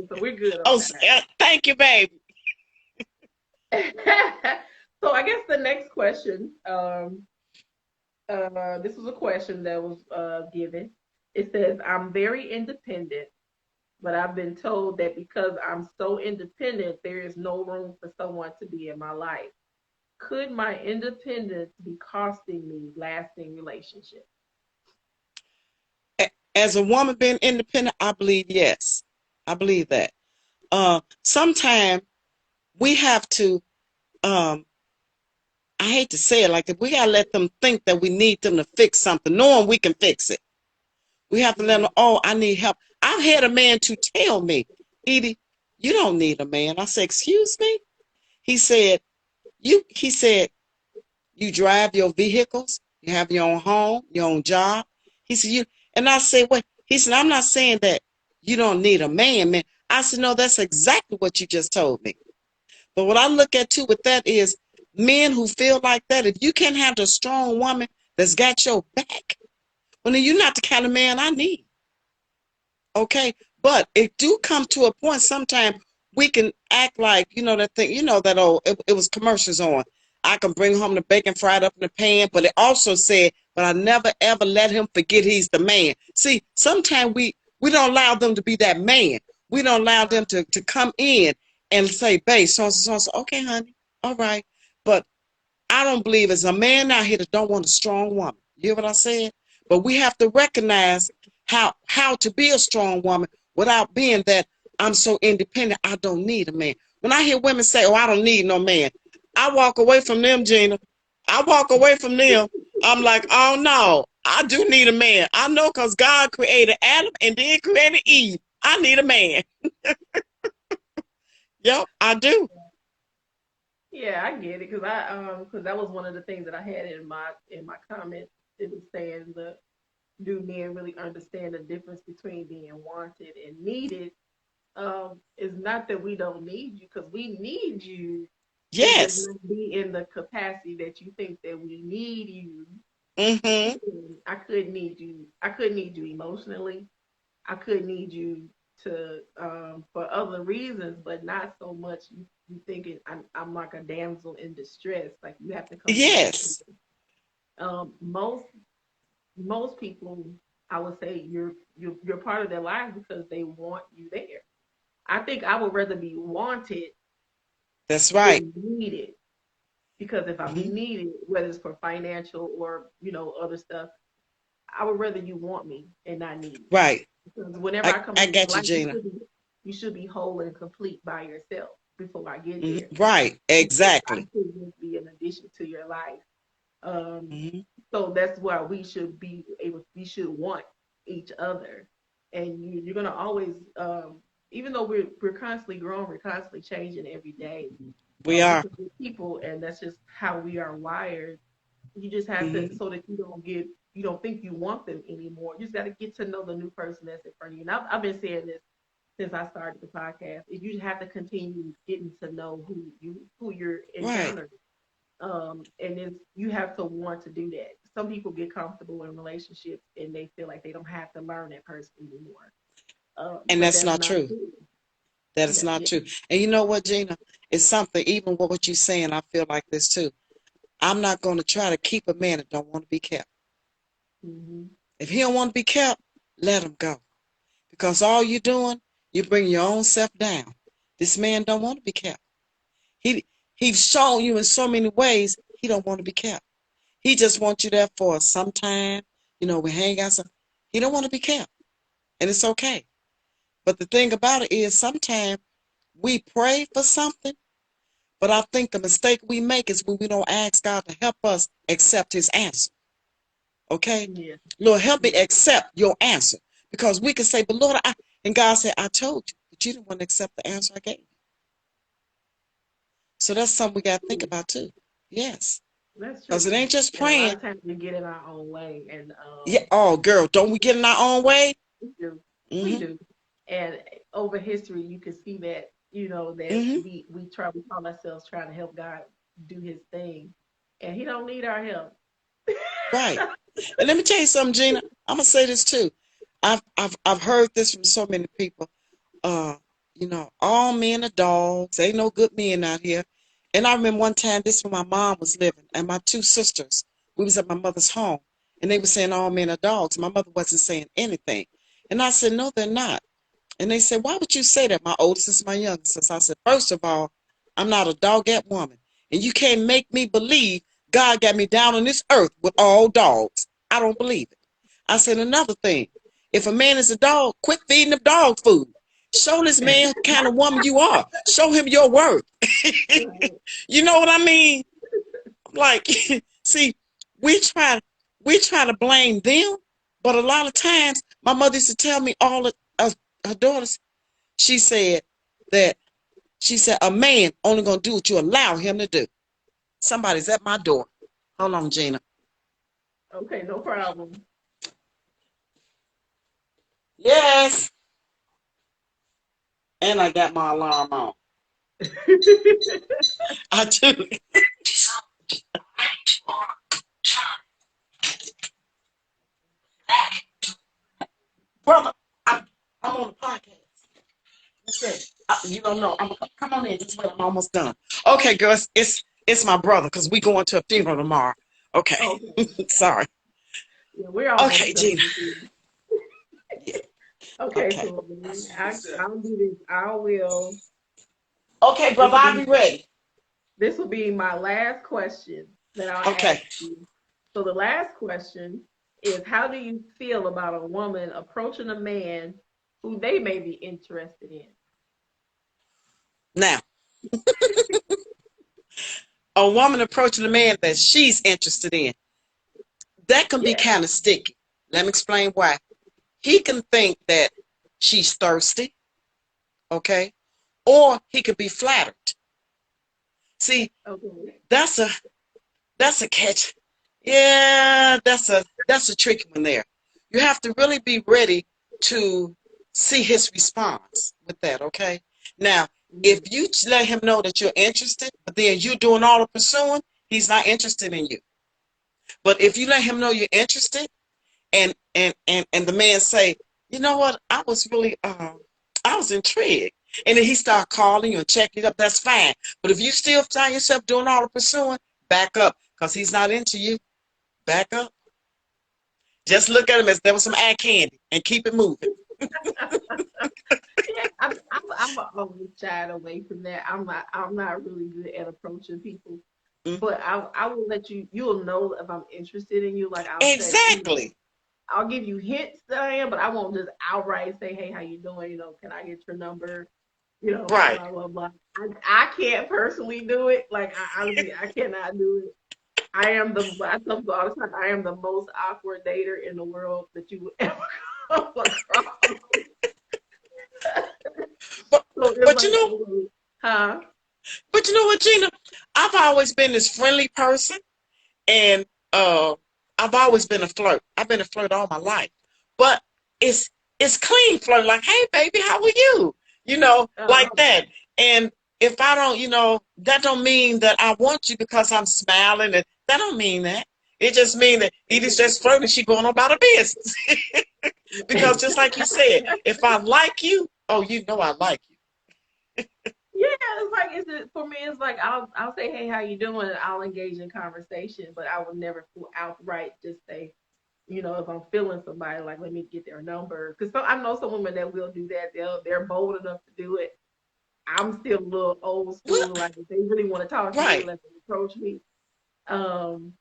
so we're good on Oh, time. thank you, baby. So I guess the next question, this was a question that was given. It says, "I'm very independent, but I've been told that because I'm so independent, there is no room for someone to be in my life. Could my independence be costing me lasting relationships?" As a woman being independent, I believe yes. I believe that. Sometimes we have to, um, I hate to say it like that, we gotta let them think that we need them to fix something, knowing we can fix it. We have to let them, Mm, oh, I need help. I've had a man to tell me, Edie, you don't need a man. I said, excuse me? He said, he said, you drive your vehicles, you have your own home, your own job. He said, and I said, wait, he said, I'm not saying that you don't need a man, man. I said, no, that's exactly what you just told me. But what I look at too with that is men who feel like that, if you can't have a strong woman that's got your back, well, then you're not the kind of man I need. Okay, but it do come to a point sometimes we can act like, that thing, that old, it was commercials on. I can bring home the bacon fried up in the pan, but it also said, but I never ever let him forget he's the man. See, sometimes we don't allow them to be that man. We don't allow them to come in and say, babe, so and so, so and so. Okay, honey, all right. But I don't believe there's a man out here that don't want a strong woman. You hear what I said? But we have to recognize how to be a strong woman without being that I'm so independent, I don't need a man. When I hear women say, oh, I don't need no man, I walk away from them, Gina. I walk away from them. I'm like, oh no, I do need a man. I know because God created Adam and then created Eve. I need a man. Yep, I do. yeah, I get it because because that was one of the things that I had in my comments. It was saying the do men really understand the difference between being wanted and needed? It's not that we don't need you because we need you. It just Yes. not be in the capacity that you think that we need you. Mm-hmm. I could need you. I could need you emotionally. I could need you to for other reasons, but not so much you thinking I'm like a damsel in distress. Like you have to come through for me. Yes. Um, most most people, I would say you're part of their lives because they want you there. I think I would rather be wanted That's right. than needed because if I'm Mm-hmm. needed, whether it's for financial or other stuff, I would rather you want me and not need me. Right. Because whenever I, I come I into your got you, life, Gina. you should be whole and complete by yourself before I get there. Right. I Exactly. should just be an addition to your life. Um, Hmm. so that's why we should want each other. And you're gonna always, even though we're constantly growing, we're constantly changing every day. We are. Because we're people, and that's just how we are wired. You just have to, Hmm. so that you don't think you want them anymore. You just got to get to know the new person that's in front of you. And I've been saying this since I started the podcast. You have to continue getting to know who you're Right. encountering, and it's you have to want to do that. Some people get comfortable in relationships and they feel like they don't have to learn that person anymore, And but that's that's not not true. true. That is Yeah, not yeah. true. And you know what, Gina? It's something, even what you're saying, I feel like this too. I'm not going to try to keep a man that don't want to be kept. Mm-hmm. If he don't want to be kept, let him go. Because all you're doing, you bring your own self down. This man don't want to be kept. He he's shown you in so many ways he don't want to be kept. He just wants you there for some time. We hang out. He don't want to be kept, and it's okay. But the thing about it is, sometimes we pray for something, but I think the mistake we make is when we don't ask God to help us accept His answer. Okay, Yeah. Lord, help me Yeah. accept Your answer, because we can say, "But Lord, and God said, I told you, but you didn't want to accept the answer I gave you." So that's something we got to think about too. Yes, That's because it true. ain't just And a lot praying. of times we get in our own way, and Yeah. Oh, girl, don't we get in our own way? we do, we Mm-hmm. do. And over history, you can see that that Mm-hmm. we call ourselves trying to help God do His thing, and He don't need our help. Right. And let me tell you something, Gina. I'm gonna say this too. I've heard this from so many people. Uh, all men are dogs. Ain't no good men out here. And I remember one time, this when my mom was living, and my two sisters, we was at my mother's home, and they were saying all men are dogs. My mother wasn't saying anything, and I said, no, they're not. And they said, why would you say that? My oldest is my youngest. I said, first of all, I'm not a dogette woman. And you can't make me believe God got me down on this earth with all dogs. I don't believe it. I said, another thing, if a man is a dog, quit feeding him dog food. Show this man what kind of woman you are. Show him your worth. Right. You know what I mean? Like, see, we try we try to blame them, but a lot of times my mother used to tell me all of her daughters, she said that she said a man only gonna do what you allow him to do. Somebody's at my door. Hold on, Gina. Okay, no problem. Yes. And I got my alarm on. I do. Brother, I'm on the podcast. You don't know. Come on in. Just wait. I'm almost done. Okay, girls. It's my brother because we going to a funeral tomorrow. Okay. Okay. Sorry. Yeah, we're almost Okay, done Gina. with you. Yeah. Okay, Okay. so I'll do this. I will. Okay, This brother. will I'll be be ready. my last question that I'll Okay. ask you. So the last question is, how do you feel about a woman approaching a man who they may be interested in? Now, a woman approaching a man that she's interested in, that can be Yeah. kind of sticky. Let me explain why. He can think that she's thirsty, okay? Or he could be flattered. See, Okay. that's a that's a catch. Yeah, that's a tricky one there. You have to really be ready to see his response with that, okay? Now, if Mhm. you let him know that you're interested, but then you're doing all the pursuing, he's not interested in you. But if you let him know you're interested, and the man say, you know what, I was intrigued, and then he start calling you and checking you up, that's fine. But if you still find yourself doing all the pursuing, back up, because he's not into you. Back up. Just look at him as there was some eye candy and keep it moving. Yeah, I'm always shied away from that. I'm not really good at approaching people, Mm. but I will let you'll know if I'm interested in you. Like I'll say, Exactly. I'll give you hints that I am, but I won't just outright say, hey, how you doing? Can I get your number? Right. Blah blah blah. I can't personally do it. Like I cannot do it. I tell people all the time, I am the most awkward dater in the world that you would ever come across. But So it's but like, you know okay, huh? but you know what, Gina? I've always been this friendly person, and uh I've always been a flirt. I've been a flirt all my life. But it's clean flirt, like, hey baby, how are you? Like Okay. that. And if I don't, that don't mean that I want you because I'm smiling, and that don't mean that. It just means that he is just flirting, she going about her business. Because just like you said, if I like you, oh, you know I like you. it's like it's just, for me. It's like I'll say, hey, how you doing? And I'll engage in conversation, but I would never outright just say, if I'm feeling somebody, like let me get their number. Because I know some women that will do that. They're bold enough to do it. I'm still a little old Well, school. Like if they really want to talk to me, right. let them approach me. Um,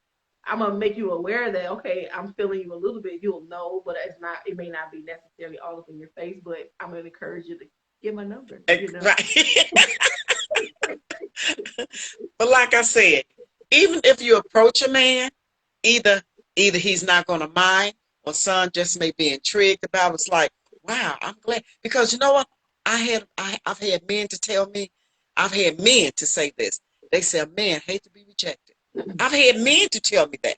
I'm gonna make you aware that okay, I'm feeling you a little bit. You'll know, but it's not. It may not be necessarily all up in your face. But I'm gonna encourage you to get my number. Right. But like I said, even if you approach a man, either either he's not going to mind, or son just may be intrigued about it. It's like, wow, I'm glad because you know what? I've had men to tell me, I've had men to say this. They say a man hate to be rejected. I've had men to tell me that,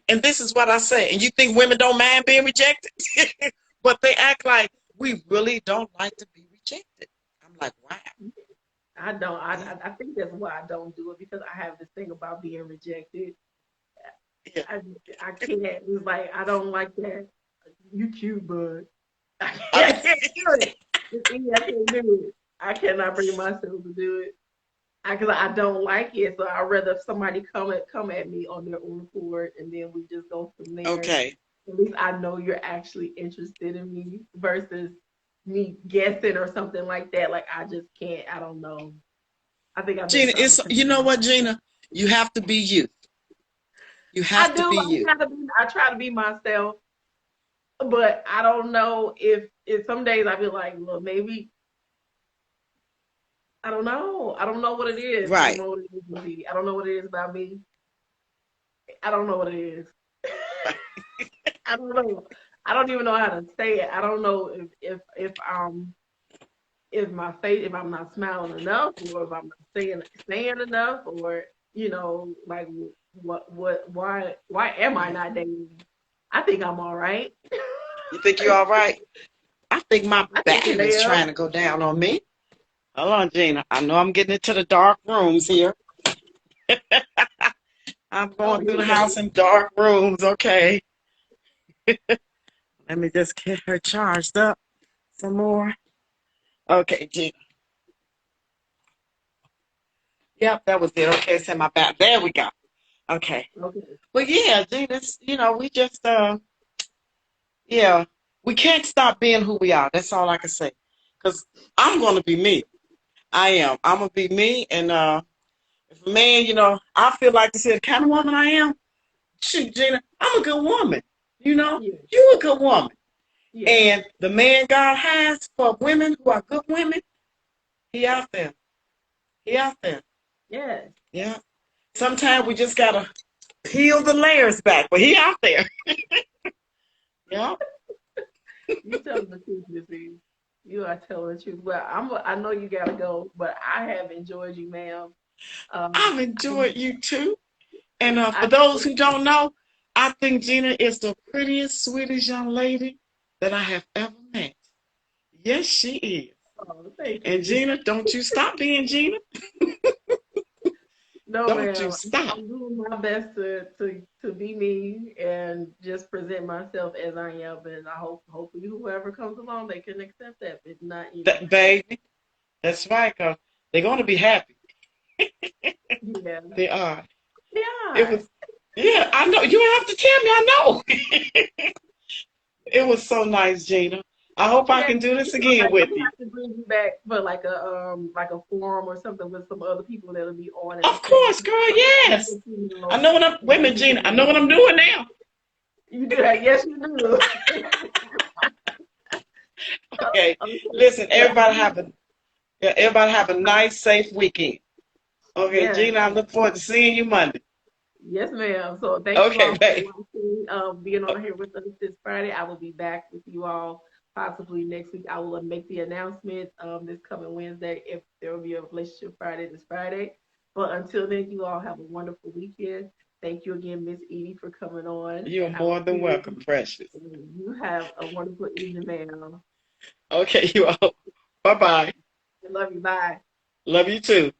and this is what I say. And you think women don't mind being rejected, but they act like we really don't like to be rejected. I'm like, wow, I don't. yeah, I think that's why I don't do it because I have this thing about being rejected. yeah. I I can't. It's like I don't like that. You cute, but I I can't do it. I can't do it. I cannot bring myself to do it. Because I don't like it, so I'd rather somebody come at me on their own accord, and then we just go from there. okay, At least I know you're actually interested in me versus me guessing or something like that. Like I just can't. I don't know. I think I've been Gina. It's you know traumatized. what, Gina, you have to be you. You have I to do. be you. I try to be myself, but I don't know if some days I feel like, well, maybe I don't know. I don't know what it is. I don't Right. know what it is, Maybe. I don't know what it is about me. I don't know what it is. I don't know. I don't even know how to say it. I don't know if my face if I'm not smiling enough or if I'm not saying enough or like why am I not dating? I think I'm all right. You think you're all right? I think my I think it battery's is. trying to go down on me. Hold on, Gina. I know I'm getting into the dark rooms here. I'm Oh, going through the you good. house in dark rooms. Okay. Let me just get her charged up some more. Okay, Gina. Yep, that was it. Okay, it's in my back. There we go. Okay. Okay. Well, yeah, Gina, we just, yeah, we can't stop being who we are. That's all I can say. Because I'm going to be me. I am. I'm going to be me. And if a man, I feel like to say the kind of woman I am, shoot, Gina, I'm a good woman. Yeah. You're a good woman. Yeah. And the man God has for women who are good women, he out there. He out there. Yes. Yeah. Sometimes we just got to peel the layers back, but he out there. Yeah. You tell the truth, Missy. You are telling the truth. Well, I know you gotta go, but I have enjoyed you, ma'am. I've I enjoyed you too. And for I those who don't know, I think Gina is the prettiest, sweetest young lady that I have ever met. Yes, she is. oh, thank And you. Gina, don't you stop being Gina. No, Don't you ma'am. stop. I'm doing my best to be me and just present myself as I am, and I hopefully whoever comes along they can accept that. If not, That baby. That's right, cause they're gonna be happy. yeah, They are. It yeah, was yeah, I know. You don't have to tell me, I know. It was so nice, Gina. I hope I yeah. can do You this know, again like I'm with gonna you. have to bring you back for like a forum or something with some other people that'll be on at the Of same course, time. girl, So I can yes. let you I know know what I'm if wait a minute, anything Gina. I know is what I'm going doing on. now. You do that? Yes, you do. Okay. Okay. Listen, Well, everybody have a nice, safe weekend. Okay, yes. Gina, I look forward to seeing you Monday. Yes, ma'am. So thank you Okay, all for babe. watching, being on here with us this Friday. I will be back with you all possibly next week. I will make the announcement this coming Wednesday if there will be a relationship Friday this Friday. But until then, you all have a wonderful weekend. Thank you again, Miss Edie, for coming on. You're I will more see than welcome, you. precious. You have a wonderful evening, ma'am. Okay, you all. Bye bye. I love you. Bye. Love you too.